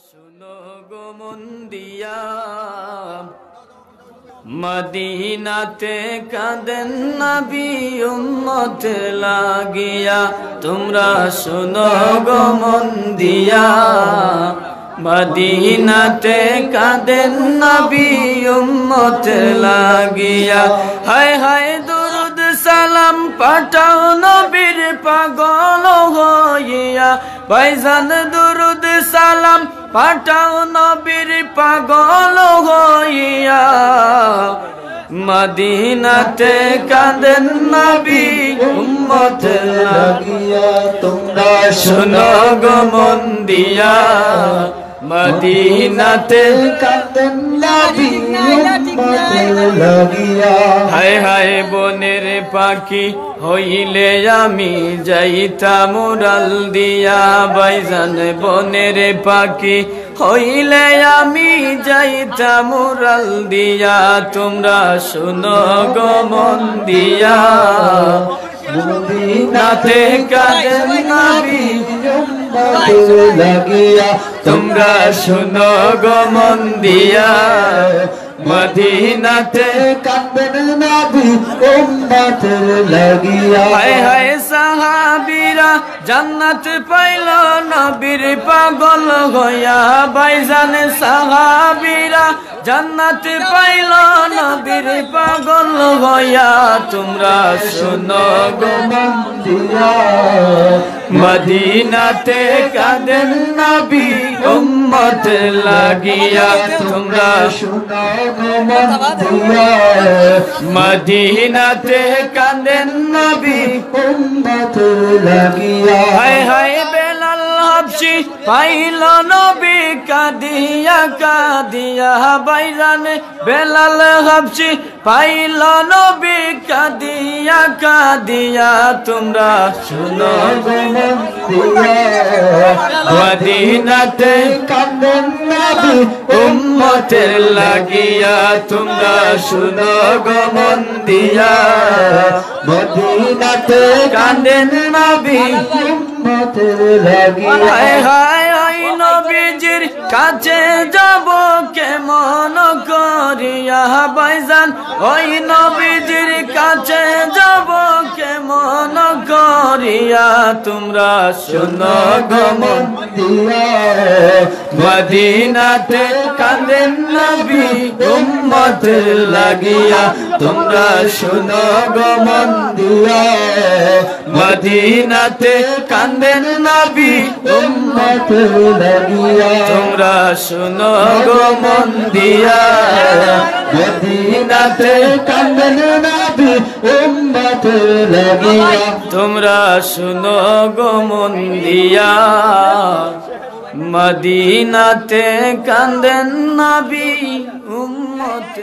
শুনো গো মন দিয়া মদিনাতে কাঁদেন নবী উম্মত লাগিয়া। তোমরা শুনো গো মন দিয়া মদিনাতে কাঁদেন নবী উম্মত লাগিয়া। হায় হায় দুরুদ সালাম পাঠাও নবীর পাগল হইয়া। ভাইজান দুরুদ সালাম পাঠাও নবীর পাগল হইয়া। মদিনাতে কাঁদেন নবী উম্মত লাগিয়া। তোমরা শুনো গো মন দিয়া মদিনাতে কাঁদেন নবী উম্মত লাগিয়া। হায় হায় বনের পাখি হইলে আমি যাইতাম উড়াল দিয়া। ভাইজান বনের পাখি হইলে আমি যাইতাম উড়াল দিয়া। তোমরা শুনো গো মন দিয়া মদিনাতে কাঁদেন নবী উম্মত লাগিয়া। তোমরা শুনো গো মন দিয়া মদিনাতে কাঁদেন নবী উম্মত লাগিয়া। হায় হায় সাহাবীরা জান্নাত পাইল নবীর পাগল হইয়া। ভাইজান সাহাবীরা জান্নাত পাইল নবীর পাগল হইয়া। তোমরা শুনো গো মন দিয়া মদিনাতে কাঁদেন নবী উম্মত লাগিয়া। তোমরা শুনো গো মন দিয়া মদিনাতে কাঁদেন নবী উম্মত লাগিয়া। হায় হায় বেলাল হাবশী পাইল নবী কাঁদিয়া কাঁদিয়া। ভাইজান বেলাল হাবশী পাইল নবী কাঁদিয়া কাঁদিয়া। তোমরা শুনো গো মন দিয়া মদিনাতে কাঁদেন নবী উম্মত লাগিয়া। তোমরা শুনো গো মন দিয়া মদিনাতে কাঁদেন নবী উম্মত লাগিয়া। হায় হায় ওই নবীজির কাছে যাব কেমন করিয়া। ভাইজান ওই নবীজির কাছে যাব কেমন করিয়া। তোমরা শুনো গো মন দিয়া মদিনাতে কাঁদেন নবী উম্মত লাগিয়া। তোমরা শুনো গো মন দিয়া মদিনাতে কাঁদেন নবী উম্মত লাগিয়া। তোমরা শুনো গো মন দিয়া মদিনাতে কাঁদেন নবী উম্মত লাগিয়া। তোমরা শুনো গো মন দিয়া মদিনাতে কাঁদেন নবী উম্মত